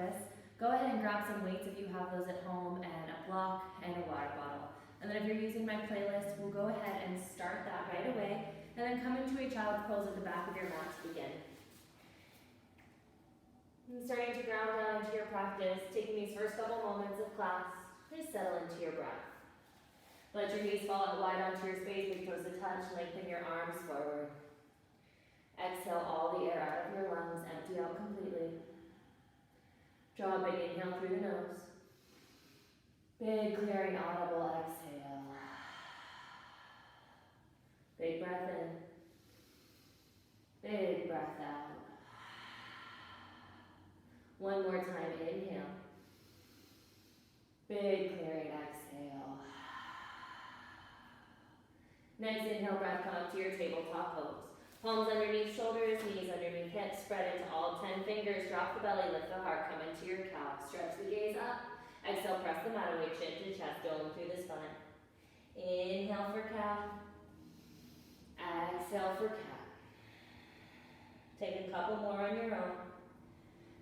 practice, go ahead and grab some weights if you have those at home, and a block and a water bottle. And then if you're using my playlist, we'll go ahead and start that right away, and then come into a child's pose at the back of your mat to begin. And starting to ground down into your practice, taking these first couple moments of class, just settle into your breath. Let your knees fall out wide onto your space, big toes to touch, lengthen your arms forward. Exhale all the air out of your lungs, empty out completely. Draw a big inhale through the nose. Big clearing audible exhale. Big breath in. Big breath out. One more time, inhale. Big clearing exhale. Next inhale, breath, come up to your tabletop pose. Palms underneath shoulders, knees underneath hips, spread into all 10 fingers, drop the belly, lift the heart, come into your cow. Stretch the gaze up. Exhale, press the mat away, chin to chest, dome through the spine. Inhale for cow. Exhale for cat. Take a couple more on your own.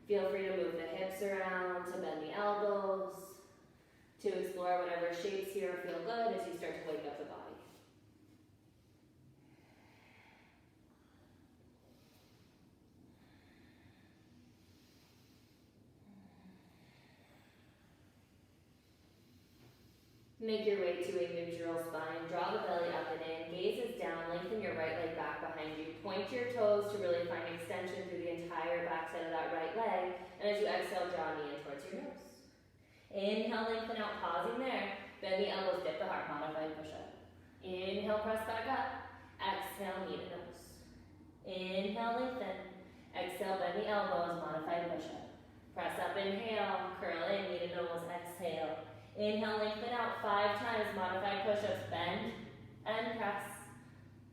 Feel free to move the hips around, to bend the elbows, to explore whatever shapes here feel good as you start to wake up the body. Make your way to a neutral spine. Draw the belly up and in. Gaze is down. Lengthen your right leg back behind you. Point your toes to really find extension through the entire backside of that right leg. And as you exhale, draw a knee in towards your nose. Inhale, lengthen out, pausing there. Bend the elbows, dip the heart, modified push-up. Inhale, press back up. Exhale, knee to nose. Inhale, lengthen. Exhale, bend the elbows, modified push-up. Press up, inhale, curl in, knee to nose, exhale. Inhale, lengthen out 5 times, modified push-ups, bend and press,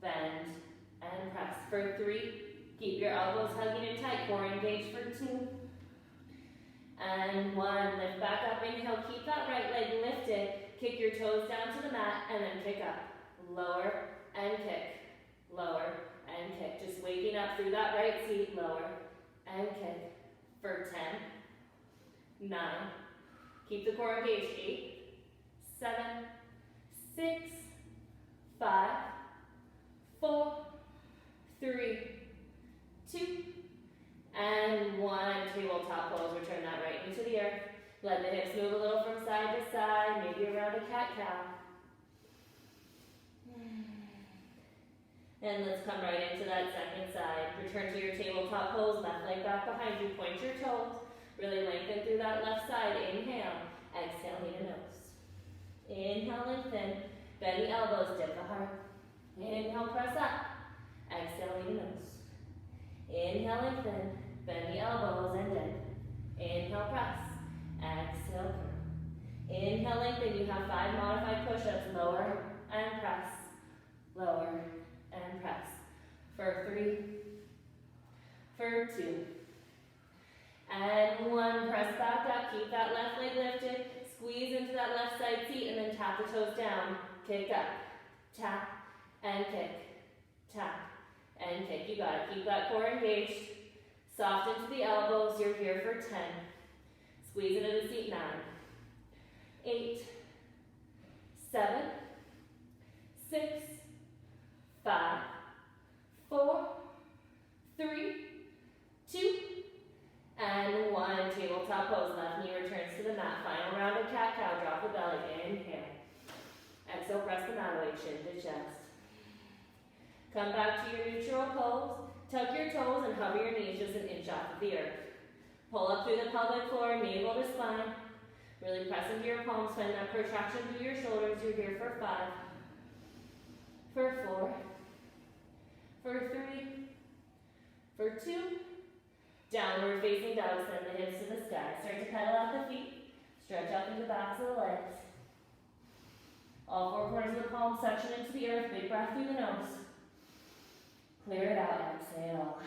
bend and press. For 3, keep your elbows hugging in tight, core engaged for 2. And 1, lift back up, inhale, keep that right leg lifted, kick your toes down to the mat, and then kick up. Lower and kick, lower and kick. Just waking up through that right seat, lower and kick. For 10, 9, keep the core engaged. 8, 7, 6, 5, 4, 3, 2, and 1. Tabletop pose. Return that right knee to the earth. Let the hips move a little from side to side, maybe around a cat-cow. And let's come right into that second side. Return to your tabletop pose. Left leg back behind you. Point your toes. Really lengthen through that left side. Inhale. Exhale, knee to nose. Inhale, lengthen. Bend the elbows, dip the heart. Inhale, press up. Exhale, knee to nose. Inhale, lengthen. Bend the elbows and dip. Inhale, press. Exhale, curl. Inhale, lengthen. You have 5 modified push-ups. Lower and press. Lower and press. For 3. For 2. And 1, press back up, keep that left leg lifted, squeeze into that left side seat, and then tap the toes down, kick up, tap, and kick, tap, and kick. You got it. Keep that core engaged, soft into the elbows. You're here for 10. Squeeze into the seat. 9, 8, 7, 6, 5, 4, 3, 2, and 1. Tabletop pose. Left knee returns to the mat. Final round of cat-cow. Drop the belly. Inhale. Exhale, press the mat away, chin to chest. Come back to your neutral pose. Tuck your toes and hover your knees just an inch off of the earth. Pull up through the pelvic floor, navel to spine. Really press into your palms. Find that protraction through your shoulders. You're here for 5. For 4. For 3. For 2. Downward facing dog, send the hips to the sky. Start to pedal out the feet. Stretch out through the backs of the legs. All 4 corners of the palms suction into the earth. Big breath through the nose. Clear it out. Exhale.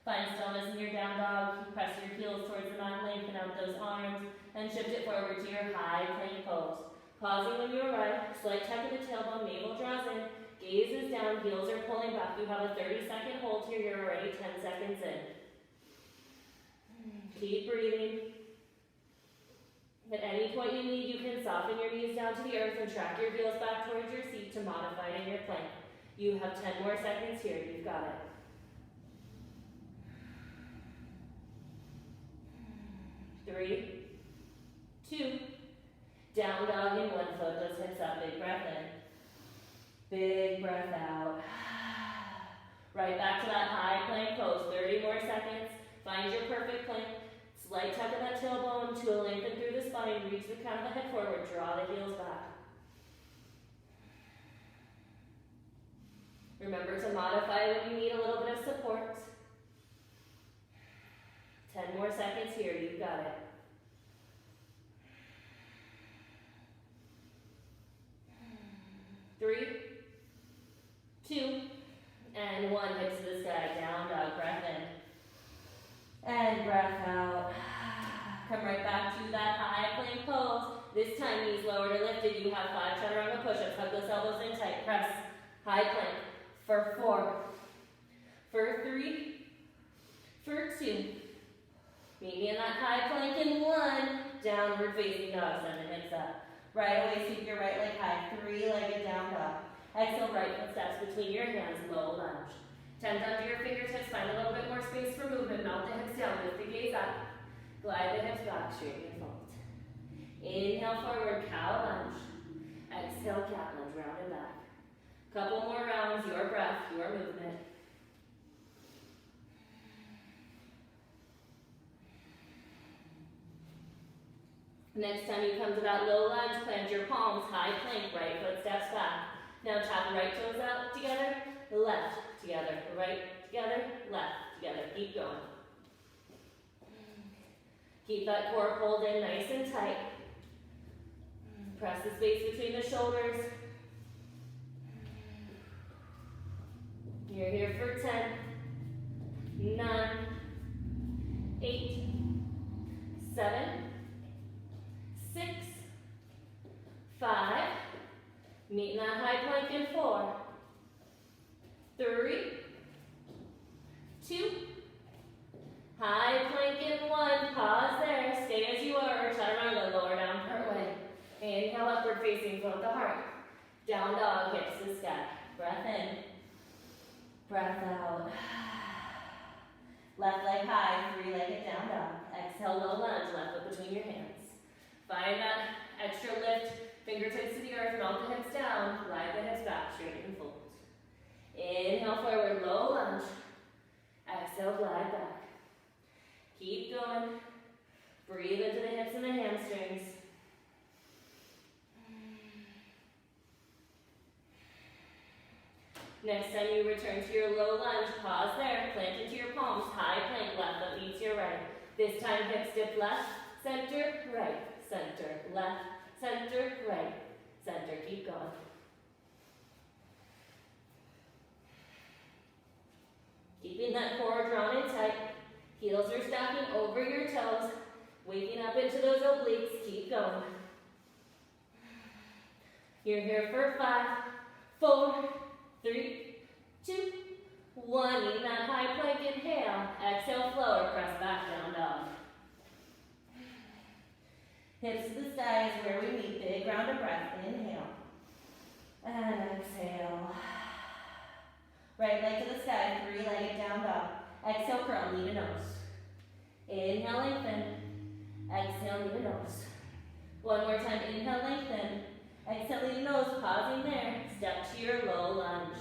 Find stillness in your down dog. Press your heels towards the mat. Lengthen out those arms. And shift it forward to your high plank pose. Pausing when you arrive. Slight tap of the tailbone. Navel draws in. Gaze is down, heels are pulling back. You have a 30-second hold here. You're already 10 seconds in. Keep breathing. At any point you need, you can soften your knees down to the earth and track your heels back towards your seat to modify it in your plank. You have 10 more seconds here. You've got it. 3, 2, down dog in one foot, those hips up, big breath in. Big breath out. Right back to that high plank pose, 30 more seconds. Find your perfect plank. Slight tuck of that tailbone to lengthen through the spine, reach the crown of the head forward, draw the heels back. Remember to modify when you need a little bit of support. 10 more seconds here, you've got it. 3, 2, and 1. Hips to the sky, down dog, breath in. And breath out. Come right back to that high plank pose. This time, knees lowered or lifted. You have 5 chaturanga push-ups. Hug those elbows in tight. Press. High plank. For 4. For 3. For 2. Meet me in that high plank in 1. Downward facing dog. Send the hips up. Right away, sweep your right leg high. 3-legged down dog. Exhale, right foot steps between your hands. Low lunge. 10 under your fingertips. Find a little bit more space for movement. Melt the hips down. Lift the gaze up. Glide the hips back. Straighten and fold. Inhale forward. Cow lunge. Exhale, cat lunge. Round and back. Couple more rounds. Your breath. Your movement. Next time you come to that low lunge, plant your palms. High plank. Right foot steps back. Now tap the right toes out together. Left together. Right together. Left together. Keep going. Keep that core pulled in nice and tight. Press the space between the shoulders. You're here for 10, 9, 8, 7, 6, 5. Meet in that high plank in 4, 3, 2, high plank in 1. Pause there. Stay as you are. Or chaturanga. Lower down part way. Inhale, upward facing, float the heart. Down dog, hips to the sky. Breath in. Breath out. Left leg high, 3-legged down dog. Exhale, low lunge, left foot between your hands. Find that extra lift, fingertips to the earth, melt the hips down, glide the hips back, straighten and fold. Inhale forward, low lunge. Exhale, glide back. Keep going. Breathe into the hips and the hamstrings. Next time you return to your low lunge, pause there, plant into your palms, high plank, left foot meets your right. This time hips dip left, center, right, center, left, center, right, center. Keep going. Keeping that core drawn in tight. Heels are stacking over your toes. Waking up into those obliques. Keep going. You're here for 5, 4, 3, 2, 1. In that high plank, inhale. Exhale, flow or press back down dog. Hips to the sky is where we meet. Big round of breath. Inhale. And exhale. Right leg to the sky. 3-legged down dog. Exhale, curl, knee to nose. Inhale, lengthen. Exhale, knee to nose. One more time. Inhale, lengthen. Exhale, knee to nose. Pausing there. Step to your low lunge.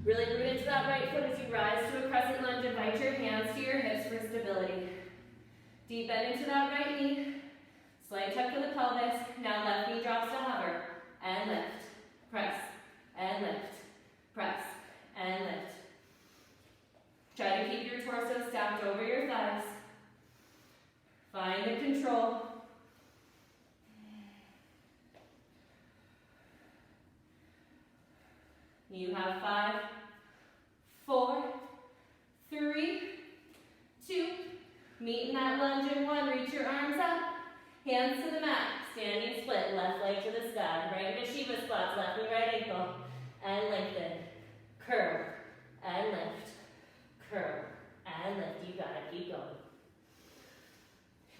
Really root into that right foot as you rise to a crescent lunge. Invite your hands to your hips for stability. Deep bend into that right knee. Slight tuck to the pelvis. Now left knee drops to hover. And lift. Press. And lift. Press. And lift. Try to keep your torso stacked over your thighs. Find the control. You have 5, 4, 3, 2. Meet in that lunge in 1. Reach your arms up. Hands to the mat. Standing split. Left leg to the sky. Right into Shiva squats. Left knee, right ankle. And lengthen. Curve. And lift. Curve. And lift. You got it. Keep going.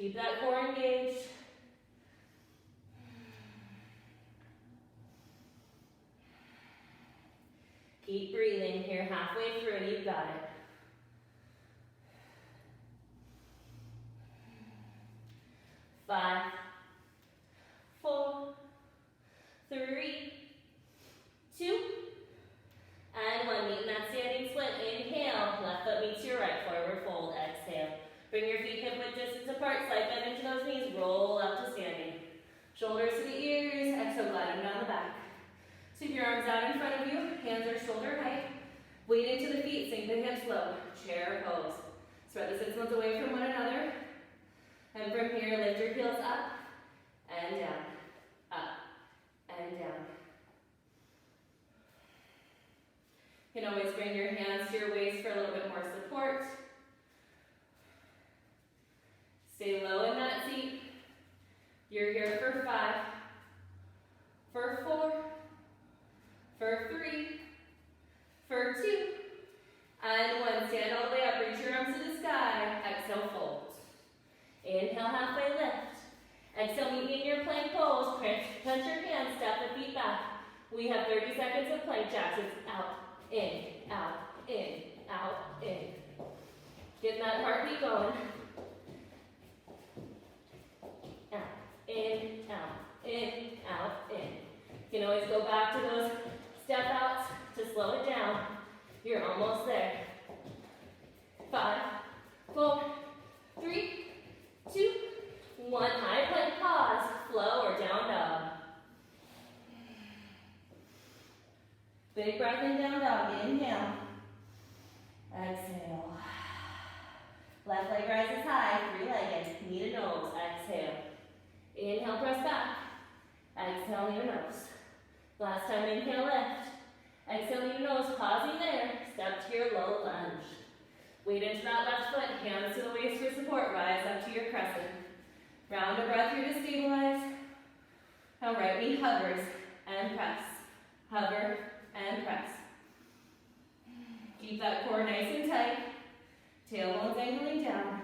Keep that core engaged. Keep breathing here, halfway through, you got it. 5, 4, 3, 2, and 1. Meet in that standing split. Inhale, left foot meets your right, forward fold. Exhale. Bring your feet hip width distance apart, slide bend into those knees, roll up to standing. Shoulders to the ears, exhale, glide them down the back. Sweep your arms out in front of you, hands are shoulder height. Weight into the feet, sink the hips low. Chair pose. Spread the sit bones away from one another. And from here, lift your heels up and down, up and down. You can always bring your hands to your waist for a little bit more support. Stay low in that seat. You're here for 5, for 4, for 3, for 2, and 1. Stand all the way up, reach your arms to the sky. Exhale, fold. Inhale, halfway lift. Exhale, meet me in your plank pose. Punch your hands, step the feet back. We have 30 seconds of plank jacks. It's out, in, out, in, out, in. Getting that heartbeat going. Out, in, out, in, out, in. You can always go back to those step outs to slow it down. You're almost there. 5, 4, 3, 2, 1. High plank pause, flow or down dog. Big breath in down dog. Inhale. Exhale. Left leg rises high, 3-legged, knee to nose. Exhale. Inhale, press back. Exhale, knee to nose. Last time, inhale, lift. Exhale, knee to nose, pausing there. Step to your low lunge. Weight into that left foot, hands to the waist for support. Rise up to your crescent. Round a breath here to stabilize. Now right knee hovers and press. Hover and press. Keep that core nice and tight. Tailbones angling down.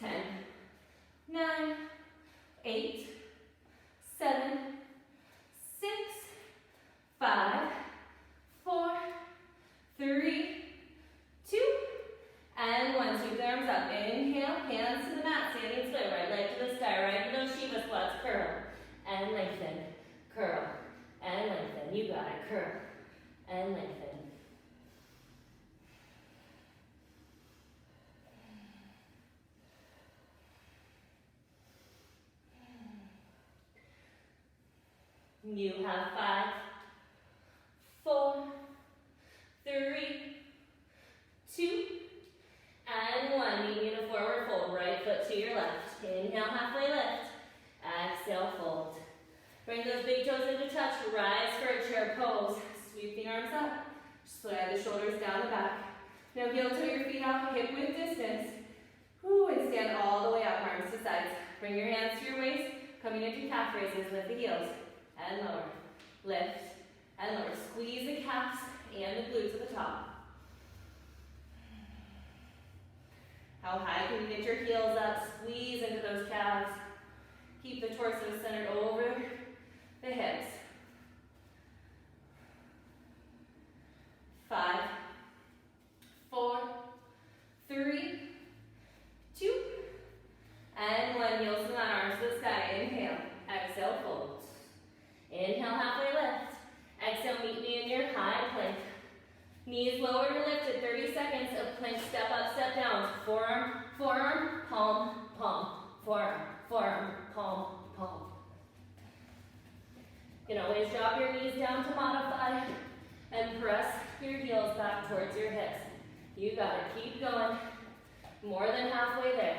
10, 9, 8, 7, 6, 5, 4, 3, 2, and 1. Sweep the arms up. Inhale, hands to the mat, standing split. Right leg to the sky, right into those Shiva squats. Curl and lengthen. Curl and lengthen. You got it. Curl and lengthen. You have 5, 4, 3, 2, and 1. Meet me in a forward fold. Right foot to your left. Inhale, halfway lift. Exhale, fold. Bring those big toes into touch. Rise for a chair pose. Sweep the arms up. Slide the shoulders down the back. Now heel toe your feet off hip width distance. Woo, and stand all the way up, arms to sides. Bring your hands to your waist. Coming into calf raises. Lift the heels. And lower. Lift and lower. Squeeze the calves and the glutes at the top. How high can you get your heels up? Squeeze into those calves. Keep the torso centered over the hips. 5, 4, 3, 2, and 1. Heels to the mat, arms to the sky. Inhale. Exhale, fold. Inhale, halfway lift. Exhale, meet me in your high plank. Knees lowered or lifted, 30 seconds of plank, step up, step down. Forearm, forearm, palm, palm. Forearm, forearm, palm, palm. You can always drop your knees down to modify and press your heels back towards your hips. You got it, keep going. More than halfway there.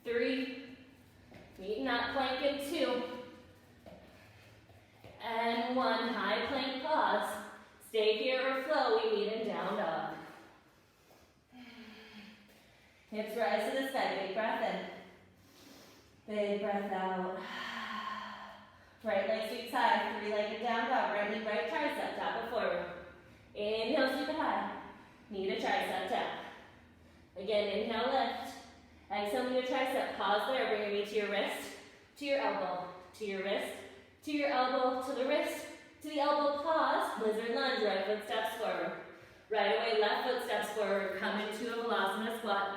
3, meet in that plank in 2. And 1, high plank pause. Stay here or flow, we meet in down dog. Hips rise to the sky, big breath in. Big breath out. Right leg sweeps high, three-legged down dog. Right knee, right tricep, tap it forward. Inhale, sweep it high. Knee to tricep, tap. Again, inhale, lift. Exhale, knee to tricep. Pause there, bring your knee to your wrist, to your elbow, to your wrist, to your elbow, to the wrist, to the elbow, pause. Lizard lunge, right foot steps forward. Right away, left foot steps forward. Come into a Balasana squat.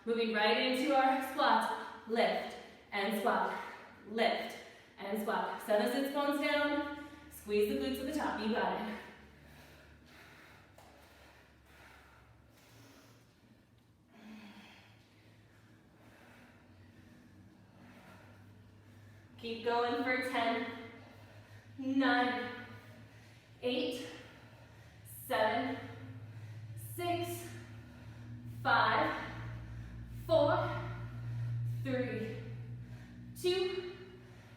Moving right into our squat. Lift and squat. Lift and squat. Set the sits bones down. Squeeze the glutes at the top. You got it. Keep going for 10, 9, 8, 7, 6, 5, 4, 3, 2,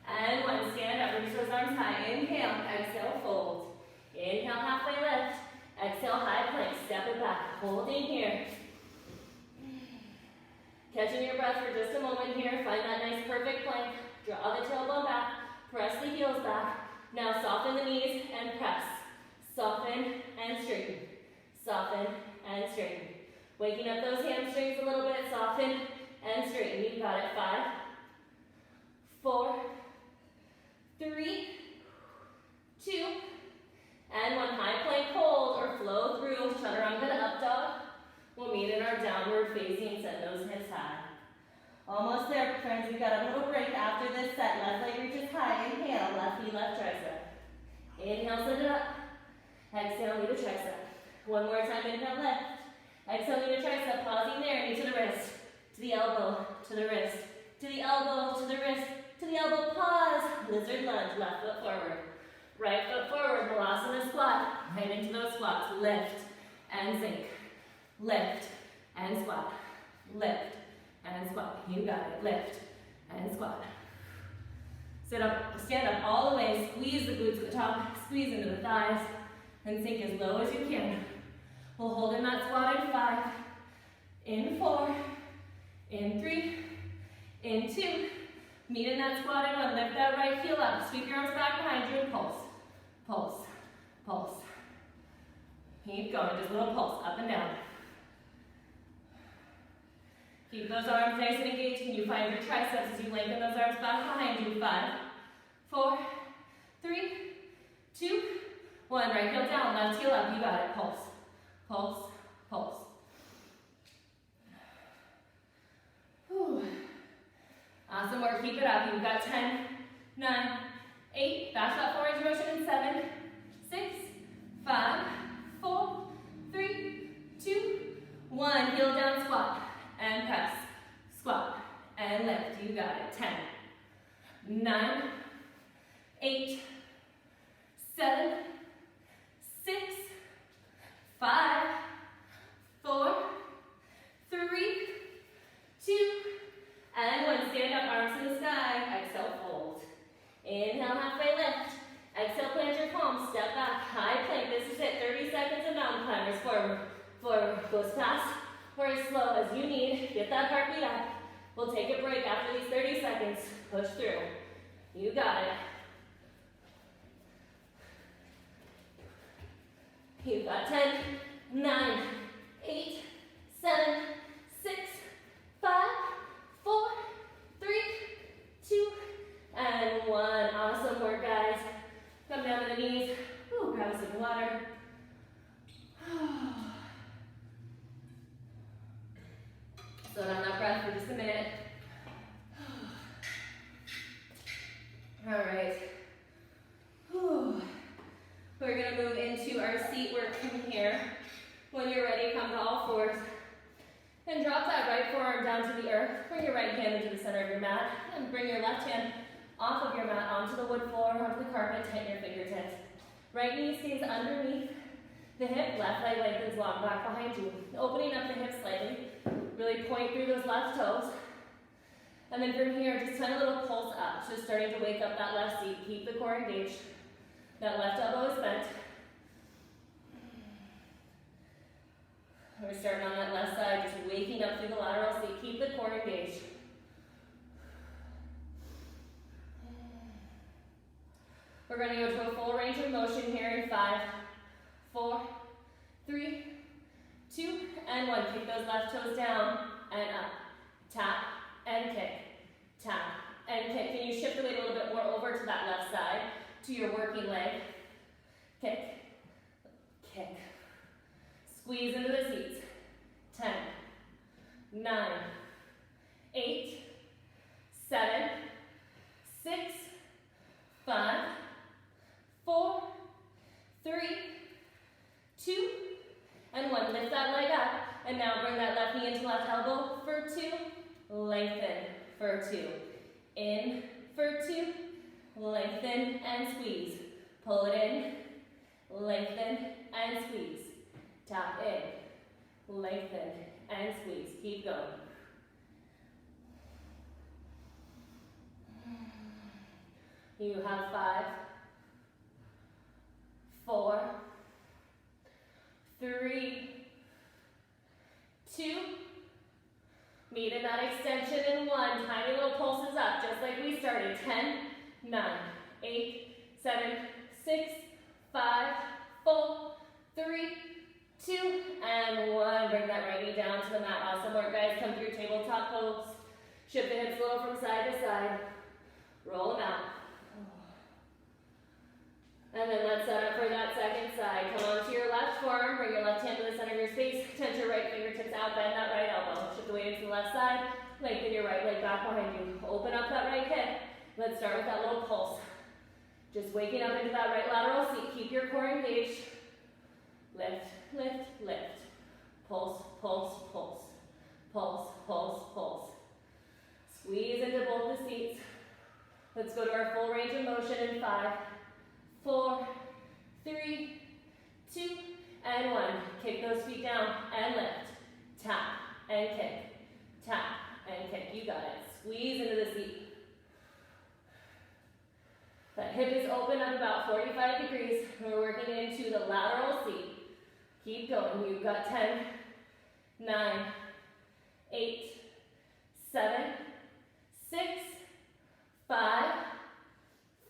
and 1. Stand up, reach those arms high. Inhale, exhale, fold. Inhale, halfway lift. Exhale, high plank. Step it back. Holding here. Catching your breath for just a moment here. Find that nice perfect plank. Draw the tailbone back. Press the heels back. Now soften the knees and press. Soften and straighten. Soften and straighten. Waking up those hamstrings a little bit. Soften and straighten. You got it. 5, 4, 3, 2, and 1. High plank hold or flow through. Chaturanga to up dog. We'll meet in our downward facing. Set those hips high. Almost there, friends. We've got a little break after this set. Left leg reaches high. Inhale, left knee, left tricep. Inhale, sit it up. Exhale, knee to tricep. One more time, inhale, lift. Exhale, knee to tricep. Pausing there, knee to the wrist, to the elbow, to the wrist, to the elbow, to the wrist, to the elbow, pause. Lizard lunge, left foot forward. Right foot forward, Balasana squat. Right into those squats. Lift and sink. Lift and squat. Lift and squat. You got it. Lift and squat. Sit up, stand up all the way. Squeeze the glutes at the top. Squeeze into the thighs. And sink as low as you can. We'll hold in that squat in 5, in 4, in 3, in 2. Meet in that squat in 1. Lift that right heel up. Sweep your arms back behind you and pulse. Pulse. Pulse. Keep going. Just a little pulse up and down. Keep those arms nice and engaged. Can you find your triceps as you lengthen those arms back behind you? 5, 4, 3, 2, 1. Right heel down, left heel up. You got it. Pulse. Pulse. Pulse. Whew. Awesome work. Keep it up. You've got 10, 9, 8. Back that forward motion in 7, 6, 5, 4, 3, 2, 1. Heel down squat. And press, squat, and lift. You got it. 10, 9, 8, 7, 6, 5, 4, 3, 2, and 1. Stand up, arms to the sky. Exhale, fold. Inhale, halfway lift. Exhale, plant your palms. Step back, high plank. This is it. 30 seconds of mountain climbers. Forward, forward. Goes fast or as slow as you need. Get that heartbeat up. We'll take a break after these 30 seconds. Push through. You got it. You've got 10, 9, 8, 7, 6, 5, 4, 3, 2, and 1. Awesome work, guys. Come down to the knees. Ooh, grab a sip of water. Slow down that breath for just a minute. All right. Whew. We're going to move into our seat work from here. When you're ready, come to all fours. And drop that right forearm down to the earth. Bring your right hand into the center of your mat. And bring your left hand off of your mat onto the wood floor, onto the carpet. Tighten your fingertips. Right knee stays underneath the hip. Left leg lengthens long back behind you. Opening up the hips slightly. Really point through those left toes. And then from here, just send a little pulse up. Just starting to wake up that left seat. Keep the core engaged. That left elbow is bent. We're starting on that left side, just waking up through the lateral seat. Keep the core engaged. We're going to go to a full range of motion here in 5, 4, 3, 2, and 1. Kick those left toes down and up. Tap and kick. Tap and kick. Can you shift the weight a little bit more over to that left side, to your working leg? Kick. Kick. Squeeze into the seats. 10, 9, 8, 7, 6, 5, 4, 3, 2, and 1. Lift that leg up, and now bring that left knee into left elbow for 2, lengthen for 2, in for 2, lengthen and squeeze. Pull it in, lengthen and squeeze. Tap in, lengthen and squeeze. Keep going. You have 5, 4, 3, 2, meet in that extension in 1. Tiny little pulses up, just like we started. 10, 9, 8, 7, 6, 5, 4, 3, 2, and 1. Bring that right knee down to the mat. Awesome work, guys. Come to your tabletop pose. Shift the hips a little from side to side. Roll them out. And then let's set up for that second side. Come onto your left forearm. Bring your left hand to the center of your space. Tense your right fingertips out. Bend that right elbow. Shift the weight into the left side. Lengthen your right leg back behind you. Open up that right hip. Let's start with that little pulse. Just waking up into that right lateral seat. Keep your core engaged. Lift, lift, lift. Pulse, pulse, pulse. Pulse, pulse, pulse. Squeeze into both the seats. Let's go to our full range of motion in 5, 4, 3, 2, and 1. Kick those feet down and lift. Tap and kick. Tap and kick. You got it. Squeeze into the seat. That hip is open up about 45 degrees. We're working into the lateral seat. Keep going. You've got 10, 9, 8, 7, 6, 5,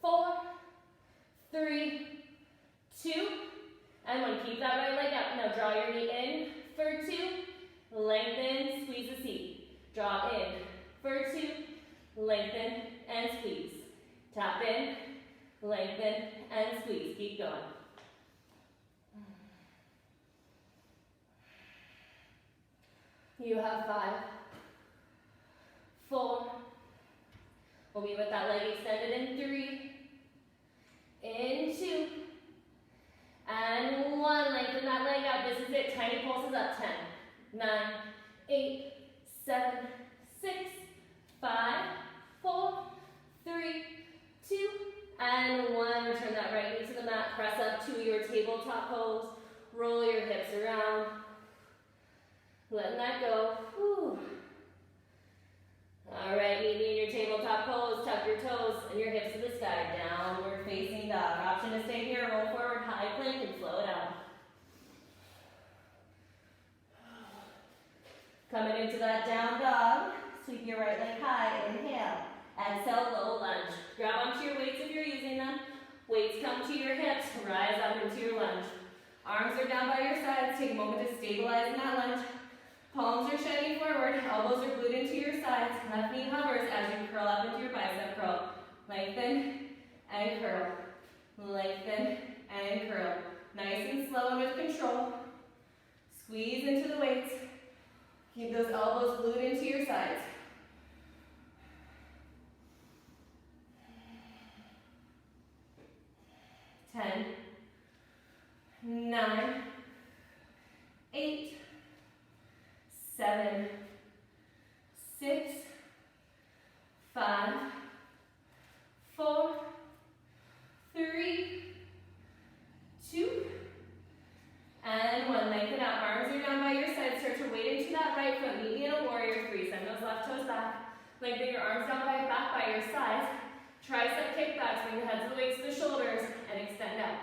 4, 3, 2, and 1. Keep that right leg up. Now draw your knee in for 2, lengthen, squeeze the seat. Draw in for 2, lengthen and squeeze. Tap in, lengthen and squeeze. Keep going. You have 5, 4. We'll be with that leg extended in 3, in 2, and 1. Lengthen that leg out. This is it. Tiny pulses up. 10, 9, 8, 7, 6, 5, 4, 3, 2, and 1. Return that right knee to the mat. Press up to your tabletop pose. Roll your hips around. Letting that go. Whew. All right, meet me in your tabletop pose. Tuck your toes and your hips to the sky. Downward facing dog. Option to stay here. Roll forward, high plank, and slow it out. Coming into that down dog. Sweep your right leg high. Inhale. Exhale, low lunge. Grab onto your weights if you're using them. Weights come to your hips. Rise up into your lunge. Arms are down by your sides. Take a moment to stabilize in that lunge. Palms are shining forward, elbows are glued into your sides, left knee hovers as you curl up into your bicep curl. Lengthen and curl, lengthen and curl. Nice and slow and with control. Squeeze into the weights. Keep those elbows glued into your sides. Ten, 9, 8, 7, 6, 5, 4, 3, 2, and 1. Lengthen out. Arms are down by your side. Start to weight into that right foot. Meet me in a warrior 3. Send those left toes back. Lengthen your arms down back by your sides. Tricep kickbacks. Bring the heads of the weights to the shoulders and extend out.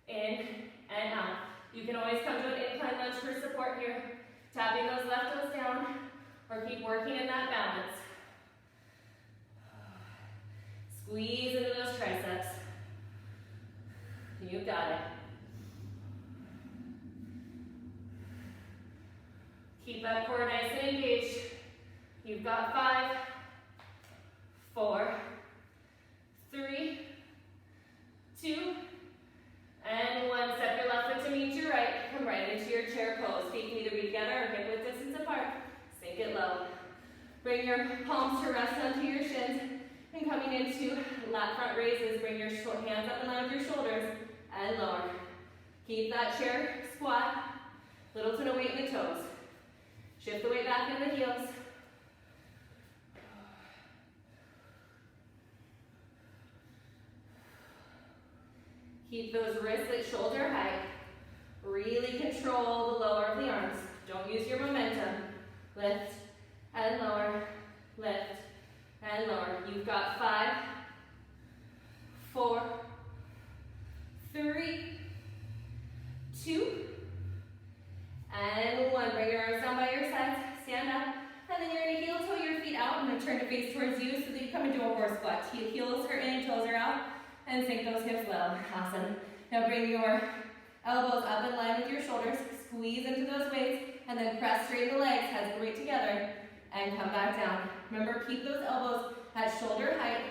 In and out. You can always come to an incline lunge for support here. Tapping those left toes down, or keep working in that balance. Squeeze into those triceps. You got it. Keep that core nice and engaged. You've got 5, 4, 3, 2, and 1. Step your left foot to meet your right. Come right into your chair pose. Feet can either be together or hip width distance apart. Sink it low. Bring your palms to rest onto your shins. And coming into lat front raises, bring your hands up in line with your shoulders and lower. Keep that chair squat. Little to no weight in the toes. Shift the weight back in the heels. Keep those wrists at shoulder height. Really control the lower of the arms. Don't use your momentum. Lift and lower, lift and lower. You've got 5, 4, 3, 2, and 1. Bring your arms down by your sides. Stand up. And then you're going to heel toe your feet out and then turn to face towards you so that you come into a horse squat. Heels are in, toes are out. And sink those hips low. Awesome. Now bring your elbows up in line with your shoulders. Squeeze into those weights. And then press straight the legs. Heads great together. And come back down. Remember, keep those elbows at shoulder height.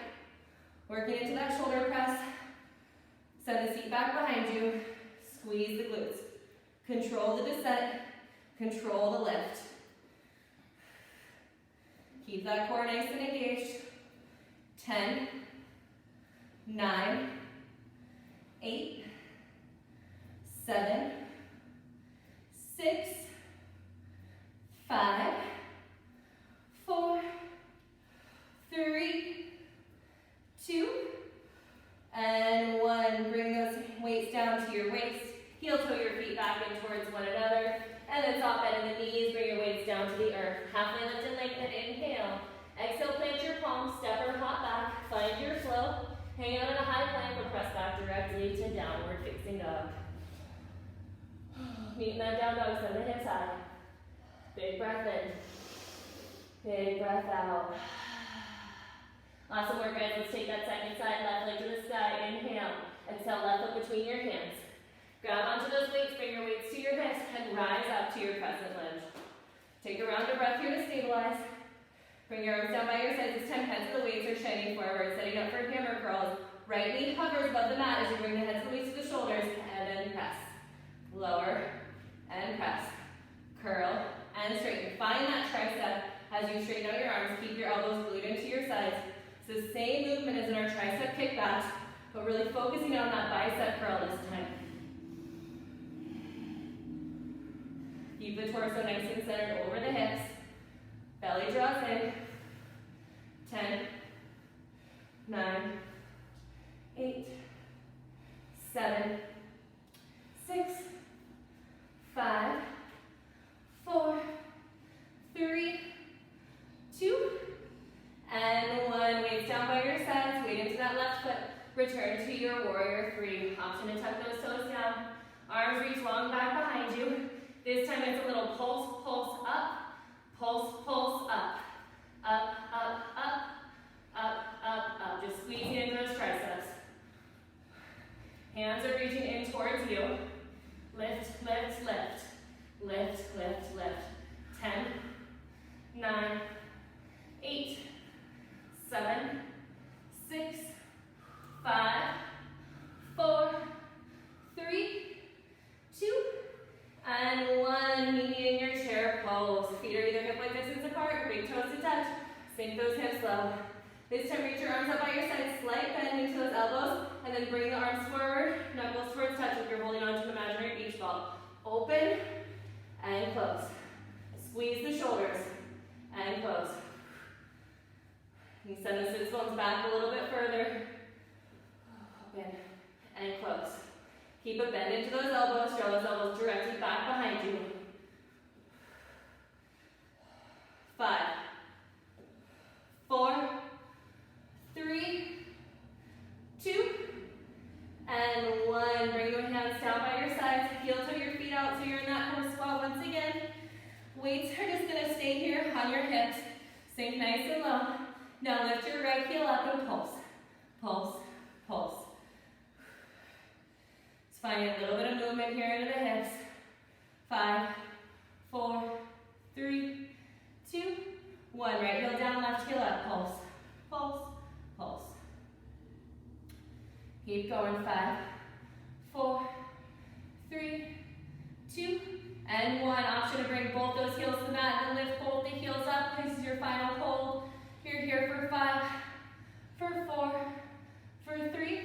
Working into that shoulder press. Send the seat back behind you. Squeeze the glutes. Control the descent. Control the lift. Keep that core nice and engaged. 10, 9, 8, 7, 6, 5, 4, 3, 2, and 1. Bring those weights down to your waist. Heel toe your feet back in towards one another. And then soft bend in the knees. Bring your weights down to the earth. Halfway lift and lengthen. Inhale. Exhale, plant your palms. Step or hop back. Find your flow. Hang out in a high plank or press back directly to downward facing dog. Meet that down dog. Send the hips high. Big breath in. Big breath out. Awesome work, guys. Let's take that second side. Left leg to the sky. Inhale. Exhale, left foot between your hands. Grab onto those weights. Bring your weights to your hips and rise up to your crescent lunge. Take a round of breath here to stabilize. Bring your arms down by your sides. This time, heads of the weights are shining forward. Setting up for hammer curls. Right knee hovers above the mat as you bring the heads of the weights to the shoulders. And then press. Lower and press. Curl and straighten. Find that tricep as you straighten out your arms. Keep your elbows glued into your sides. It's the same movement as in our tricep kickbacks, but really focusing on that bicep curl this time. Keep the torso nice and centered over the hips. Belly draws in. 10, 9, 8, 7, 6, 5, 4, 3, 2, and 1. Weights down by your sides. Weight into that left foot. Return to your warrior 3. Option to tuck those toes down. Arms reach long back behind you. This time it's a little pulse, pulse, up. Pulse, pulse, up. Up, up, up. Up, up, up. Just squeezing into those triceps. Hands are reaching in towards you. Lift, lift, lift. Lift, lift, lift. 10, 9, 8, 7, 6, 5, 4, 3, 2, and 1. Meeting in your chair pose. Feet are either hip width distance apart, big toes to touch. Sink those hips low. This time reach your arms up by your side, slight bend into those elbows, and then bring the arms forward, knuckles towards touch if you're holding on to an imaginary beach ball. Open and close. Squeeze the shoulders and close. You send the sits bones back a little bit further. Open and close. Keep a bend into those elbows. Draw those elbows directly back behind you. 5, 4, 3, 2, and 1. Bring your hands down by your sides. Heel toe your feet out so you're in that horse squat once again. Weights are just going to stay here on your hips. Sink nice and low. Now lift your right heel up and pulse. Pulse, pulse. finding a little bit of movement here into the hips. 5, 4, 3, 2, 1. Right heel down, left heel up. Pulse, pulse, pulse. Keep going. 5, 4, 3, 2, and 1. Option to bring both those heels to the mat and lift both the heels up. This is your final hold. You're here for 5, for 4, for 3,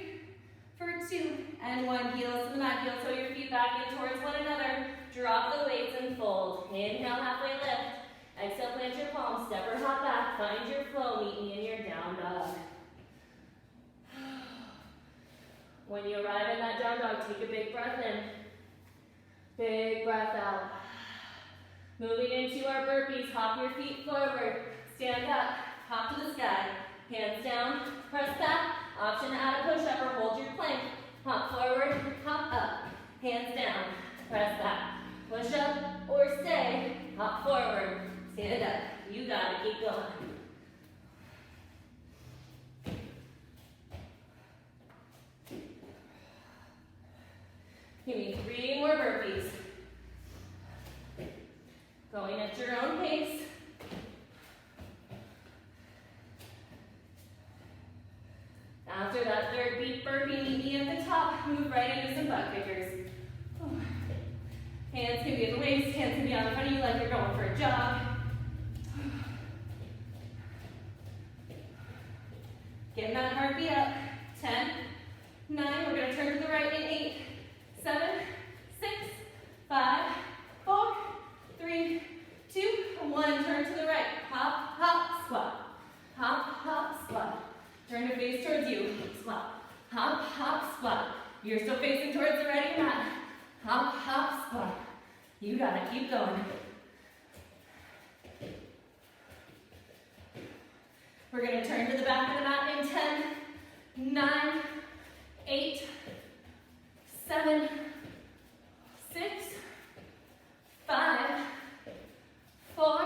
for 2, and 1. Heels to the mat. Heel toe your feet back in towards one another. Drop the weights and fold. Inhale, halfway lift. Exhale, plant your palms. Step or hop back. Find your flow. Meet me in your down dog. When you arrive in that down dog, take a big breath in. Big breath out. Moving into our burpees. Hop your feet forward. Stand up. Hop to the sky. Hands down. Press back. Option to add a push-up or hold your plank. Hop forward. Hop up. Hands down. Press back. Push up or stay. Hop forward. Stand up. You got it. Keep going. Give me 3 more burpees. Going at your own pace. After that third beat burpee, knee at the top, move right into some butt kickers. Hands can be at the waist, hands can be out in front of you like you're going for a jog. Getting that heartbeat up. 10, 9, we're going to turn to the right in 8, 7, 6, 5, 4, 3, 2, 1. Turn to the right. Hop, hop, squat. Hop, hop, squat. Turn your face towards you. Squat. Hop, hop, squat. You're still facing towards the right of your mat. Hop, hop, squat. You gotta keep going. We're gonna turn to the back of the mat in 10, 9, 8, 7, 6, 5, 4,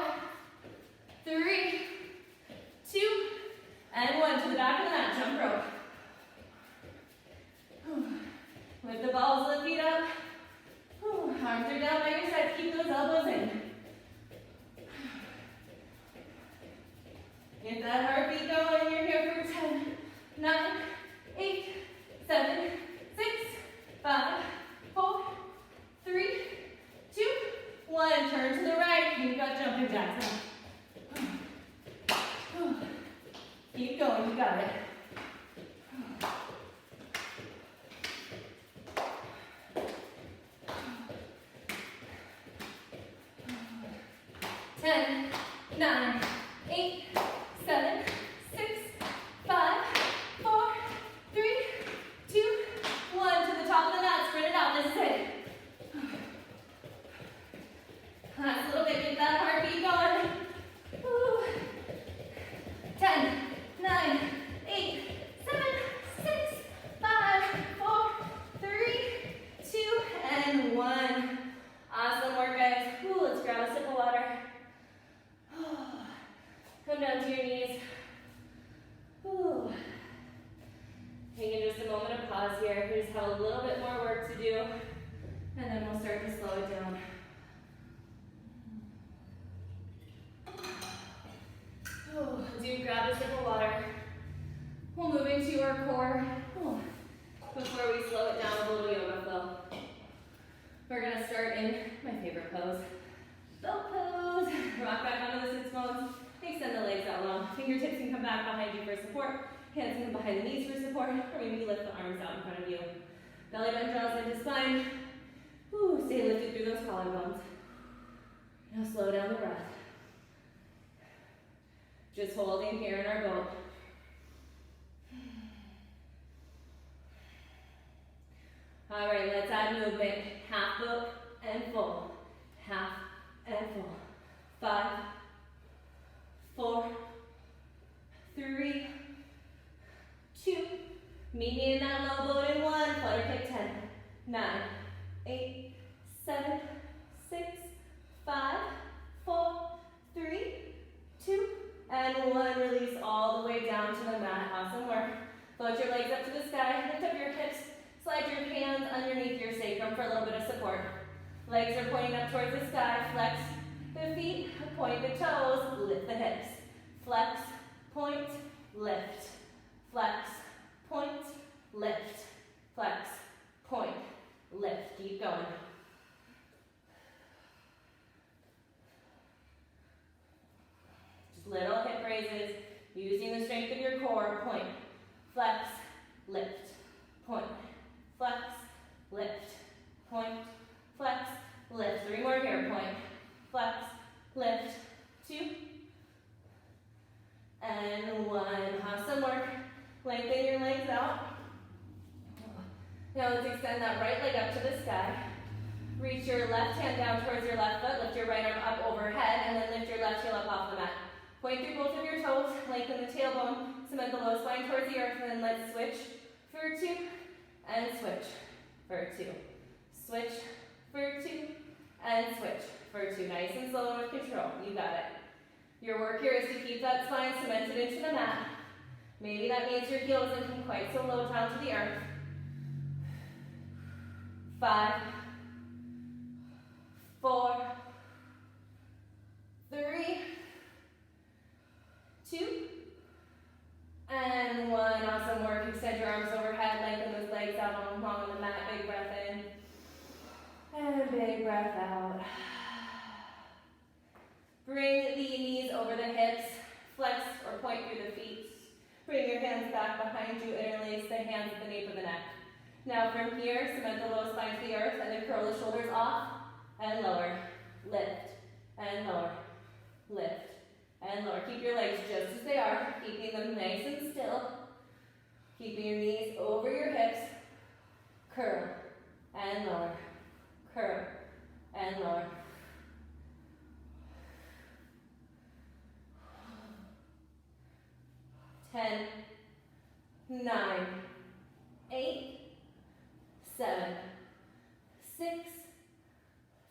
3, 2, and 1. To the back of the mat, jump rope. Lift the balls of the feet up. Arms are down by your side. Keep those elbows in. Get that heartbeat going. You're here for 10, 9, 8, 7, 6, 5, 4, 3, 2, 1. Turn to the right. You've got jumping jacks now. Keep going. You got it. 10, 9, 8, 7, 6, 5, 4, 3, 2, 1. To the top of the mat, spread it out. This is it. Last little bit. Get that heartbeat going. 10, 9, 8, 7, 6, 5, 4, 3, 2, and 1. Awesome work, guys. Let's grab a sip of water. Come down to your knees. Taking just a moment of pause here. We just have a little bit more work to do, and then we'll start to slow it down. As you grab a sip of water, we'll move into our core before we slow it down with a little yoga flow. We're going to start in my favorite pose, belt pose. Rock back onto the sits bones. Extend the legs out long. Fingertips can come back behind you for support. Hands can come behind the knees for support. Or maybe lift the arms out in front of you. Belly button draws into spine. Stay lifted through those collarbones. Now slow down the breath. Just holding here in our boat. All right, let's add movement. Half boat and full. Half and full. 5, 4, 3, 2. Meet me in that low boat in 1. Flutter kick 10, 9, 8, 7, 6, 5, 4, 3, 2, and 1. Release all the way down to the mat. Awesome work. Float your legs up to the sky. Lift up your hips. Slide your hands underneath your sacrum for a little bit of support. Legs are pointing up towards the sky. Flex the feet, point the toes, lift the hips. Flex, point, lift. Flex, point, lift. Flex, point, lift. Keep going. Just little hip raises, using the strength of your core. Point, flex, lift, point, flex, lift, point, flex, lift. 3 more here. Point, flex, lift, 2, and 1. Awesome work. Lengthen your legs out. Now let's extend that right leg up to the sky. Reach your left hand down towards your left foot. Lift your right arm up overhead, and then lift your left heel up off the mat. Point through both of your toes. Lengthen the tailbone. Cement the low spine towards the earth, and then let's switch for 2, and switch for 2. Switch for 2, and switch for 2. Nice and slow and with control. You got it. Your work here is to keep that spine cemented into the mat. Maybe that means your heel isn't quite so low down to the earth. 5, 4, 3, 2, and 1. Awesome work. Extend your arms overhead, lengthen those legs out long on the mat. Big breath in, and big breath out. Bring the knees over the hips, flex or point through the feet. Bring your hands back behind you, interlace the hands at the nape of the neck. Now from here, cement the low spine to the earth, and then curl the shoulders off and lower. Lift and lower. Lift and lower. Keep your legs just as they are, keeping them nice and still. Keeping your knees over your hips. Curl and lower. Curl and lower. Ten, 9, 8, 7, 6,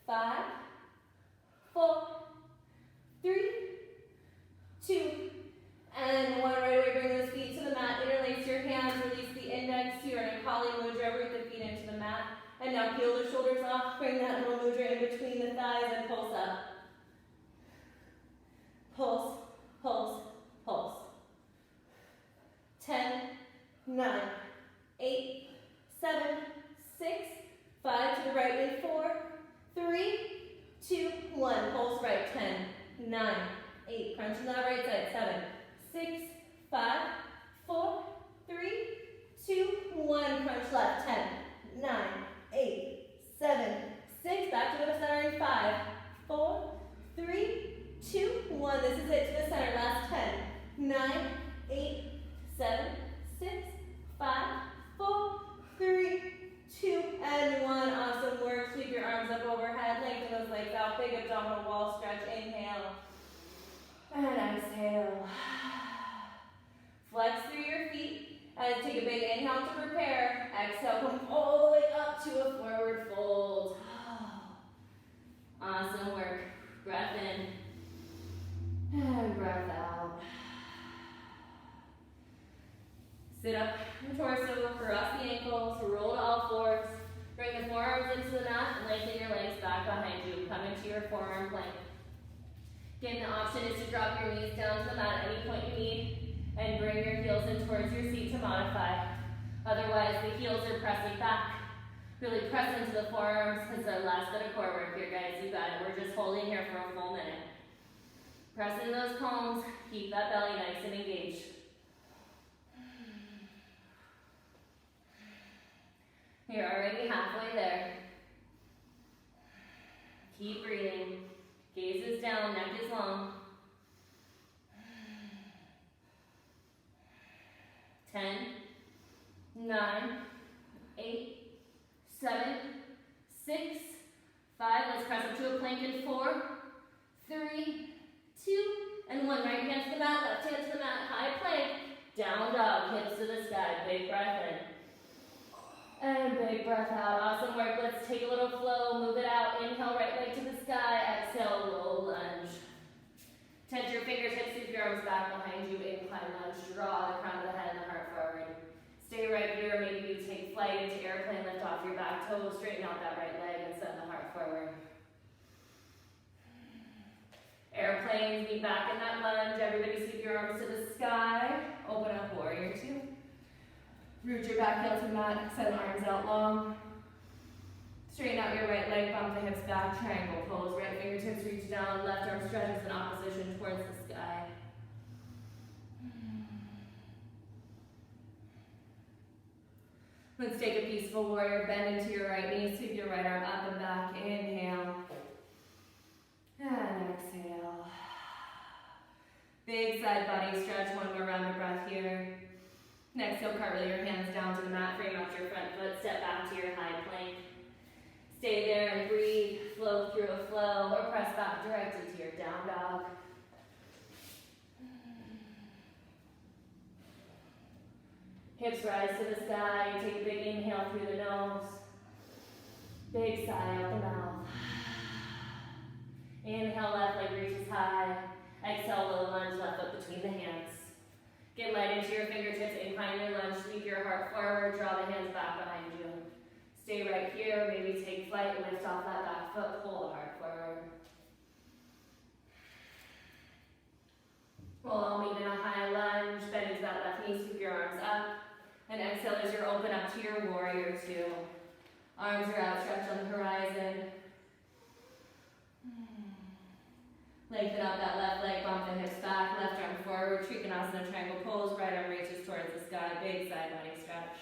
5, 4, 3, 2, and 1. Right away, bring those feet to the mat. Interlace your hands. Release the index to your Nakali Mudra. Root the feet into the mat. And now peel the shoulders off. Bring that little mudra in between the thighs and pulse up. Pulse, pulse, pulse. 10, 9, 8, 7, 6, 5 to the right in 4, 3, 2, 1. Pulse right. 10, 9, 8. Crunch on that right side. 7, 6, 5, 4, 3, 2, 1. Crunch left. 10, 9, 8, 7, 6. Back to the center in 5, 4, 3, 2, 1. This is it to the center. Last 10, 9, 8, 7, 6, 5, 4, 3, 2, and 1. Awesome work. Sweep your arms up overhead. Lengthen those legs out. Big abdominal wall stretch. Inhale. And exhale. Flex through your feet. And take a big inhale to prepare. Exhale. Come all the way up to a forward fold. Awesome work. Breath in. And breath out. Sit up your torso, cross the ankles, roll to all fours. Bring the forearms into the mat and lengthen your legs back behind you. Come into your forearm plank. Again, the option is to drop your knees down to the mat at any point you need and bring your heels in towards your seat to modify. Otherwise, the heels are pressing back. Really press into the forearms because our last bit of core work here, guys. You got it. We're just holding here for a full minute. Press into those palms. Keep that belly nice and engaged. You're already halfway there. Keep breathing. Gaze is down, neck is long. 10, 9, 8, 7, 6, 5. Let's press up to a plank in 4, 3, 2, and 1. Right hand to the mat, left hand to the mat, high plank. Down dog, hips to the sky. Big breath in. And big breath out. Awesome work. Let's take a little flow. Move it out. Inhale, right leg to the sky. Exhale, low lunge. Tense your fingertips, sweep your arms back behind you. Incline lunge. Draw the crown of the head and the heart forward. Stay right here. Maybe you take flight into airplane toes, straighten out that right leg and send the heart forward. Airplanes, be back in that lunge. Everybody sweep your arms to the sky. Open up, warrior two. Root your back heel to the mat, send the arms out long. Straighten out your right leg, bump the hips back, triangle pose. Right fingertips reach down, left arm stretches in opposition towards the sky. Let's take a peaceful warrior, bend into your right knee, sweep your right arm up and back. Inhale. And exhale. Big side body stretch, one more round of breath here. Next, you'll cartwheel your hands down to the mat, frame out your front foot, step back to your high plank. Stay there and breathe, flow through a flow, or press back directly to your down dog. Hips rise to the sky, take a big inhale through the nose. Big sigh out the mouth. Inhale, left leg reaches high. Exhale, little lunge, left foot between the hands. Get light into your fingertips, incline your lunge, sweep your heart forward, draw the hands back behind you. Stay right here, maybe take flight, lift off that back foot, pull the heart forward. We'll all meet in a high lunge, bend into that left knee, sweep your arms up. And exhale as you open up to your warrior two. Arms are outstretched on the horizon. Lengthen out that left leg, bump the hips back, left arm forward, Trikonasana triangle pose, right arm reaches towards the sky, big side body stretch.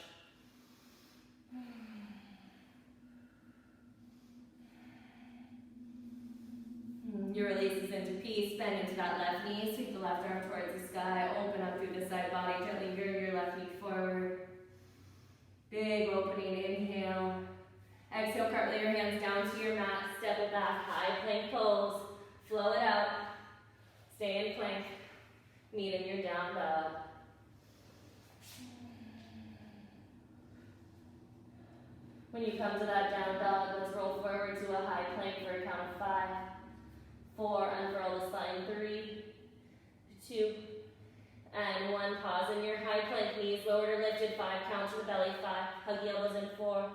Your releases into peace, bend into that left knee, sweep the left arm towards the sky, open up through the side body, gently veer your left knee forward. Big opening, inhale. Exhale, cartwheel your hands down to your mat, step it back, high plank pose. Flow it out. Stay in plank. Meet in your down dog. When you come to that down dog, let's roll forward to a high plank for a count of 5. 4, unfurl the spine, 3, 2, and 1. Pause in your high plank, knees lowered or lifted, 5, count to the belly, 5, hug the elbows in, 4,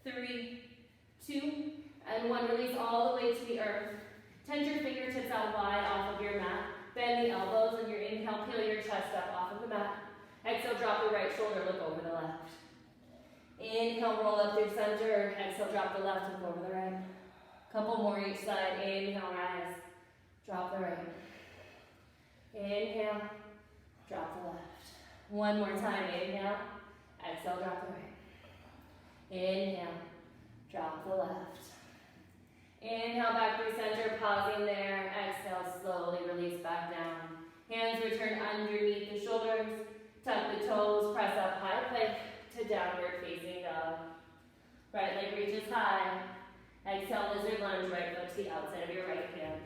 3, 2, and 1. Release all the way to the earth. Tend your fingertips out wide off of your mat. Bend the elbows and your inhale, peel your chest up off of the mat. Exhale, drop your right shoulder, look over the left. Inhale, roll up through center. Exhale, drop the left, look over the right. Couple more each side. Inhale, rise. Drop the right. Inhale, drop the left. One more time. Inhale. Exhale, drop the right. Inhale, drop the left. Inhale, back through center, pausing there. Exhale, slowly release back down. Hands return underneath the shoulders. Tuck the toes, press up high plank to downward facing dog. Right leg reaches high. Exhale, lizard lunge, right foot to the outside of your right hand.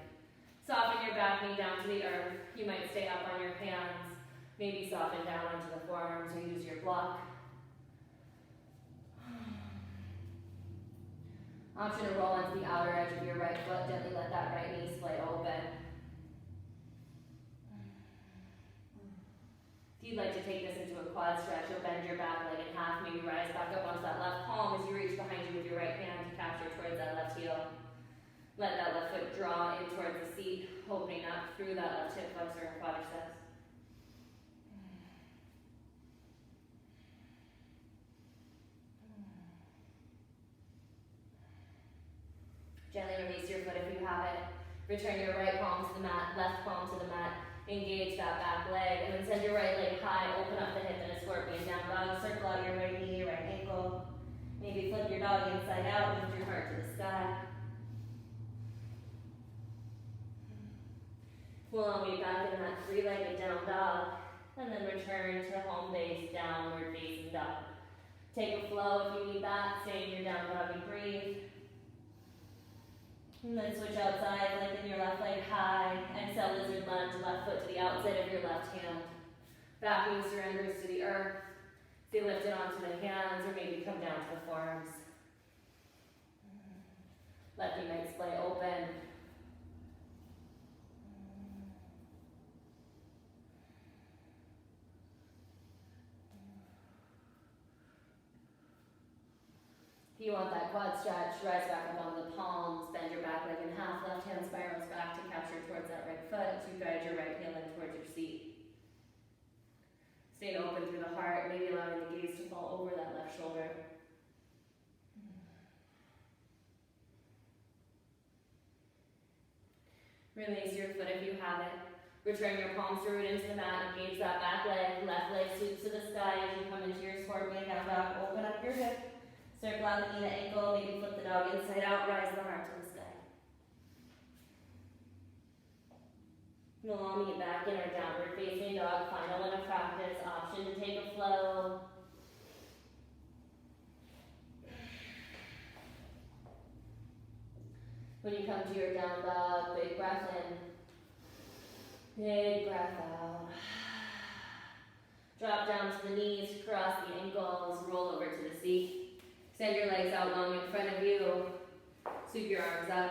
Soften your back knee down to the earth. You might stay up on your hands. Maybe soften down onto the forearms or use your block. Option to roll onto the outer edge of your right foot. Gently let that right knee splay open. If you'd like to take this into a quad stretch, you'll bend your back leg in half. Maybe rise back up onto that left palm as you reach behind you with your right hand to capture towards that left heel. Let that left foot draw in towards the seat, opening up through that left hip flexor and quadriceps. Gently release your foot if you have it. Return your right palm to the mat, left palm to the mat. Engage that back leg, and then send your right leg high. Open up the hip in a scorpion down dog. Circle out your right knee, right ankle. Maybe flip your dog inside out. Lift your heart to the sky. We'll all be back in that 3-legged down dog, and then return to home base, downward facing dog. Take a flow if you need that. Stay in your down dog and breathe. And then switch outside, lengthen your left leg high. Exhale, lizard lunge, left foot to the outside of your left hand. Back knee surrenders to the earth. Stay lifted onto the hands, or maybe come down to the forearms. Left knee might splay open. If If you want that quad stretch, rise back up onto the palms, bend your back leg in half, left hand spirals back to capture towards that right foot as you guide your right heel in towards your seat. Staying open through the heart, maybe allowing the gaze to fall over that left shoulder. Release your foot if you have it. Return your palms to root into the mat, engage that back leg, left leg sweeps to the sky as you come into your scorpion, down dog, open up your hip, circle out the knee to ankle, maybe flip the dog inside out, rise the heart to the sky. We'll all meet back in our downward facing dog, final one of practice, option to take a flow. When you come to your down dog, big breath in, big breath out. Drop down to the knees, cross the ankles, roll over to the seat. Extend your legs out long in front of you, sweep your arms up,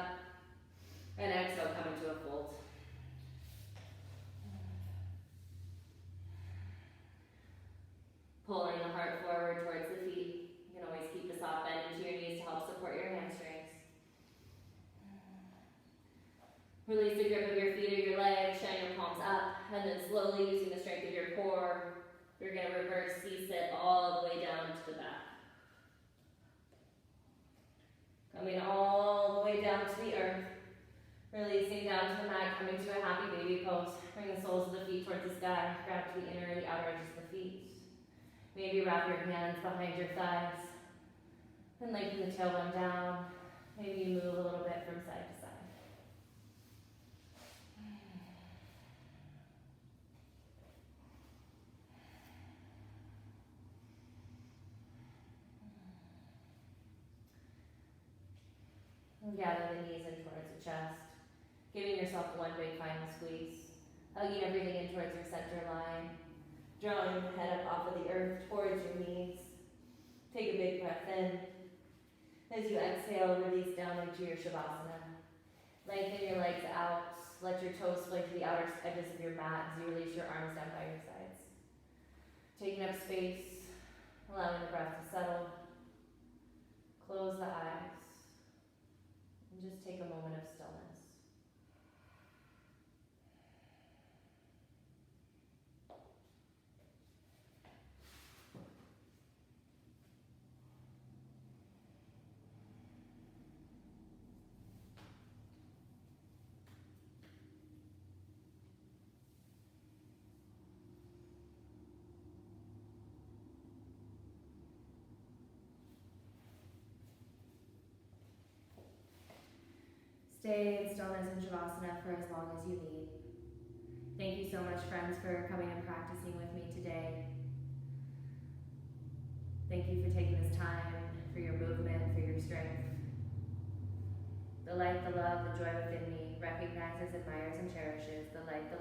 and exhale, come into a fold. Pulling the heart forward towards the feet. You can always keep the soft bend into your knees to help support your hamstrings. Release the grip of your feet or your legs, shine your palms up, and then slowly using the strength of your core, you're going to reverse C-sit all the way down to the back. Coming all the way down to the earth, releasing down to the mat, coming to a happy baby pose. Bring the soles of the feet towards the sky, grab to the inner and the outer edges of the feet. Maybe wrap your hands behind your thighs, and lengthen the tailbone down. Maybe you move a little bit from side to side. And gather the knees in towards the chest, giving yourself one big final squeeze, hugging everything in towards your center line, drawing the head up off of the earth towards your knees. Take a big breath in. As you exhale, release down into your Shavasana. Lengthen your legs out, let your toes splay to the outer edges of your mat as you release your arms down by your sides. Taking up space, allowing the breath to settle. Close the eyes. And just take a moment of stillness. Stay in stillness in Shavasana for as long as you need. Thank you so much, friends, for coming and practicing with me today. Thank you for taking this time, for your movement, for your strength. The light, the love, the joy within me recognizes, admires, and cherishes the light, the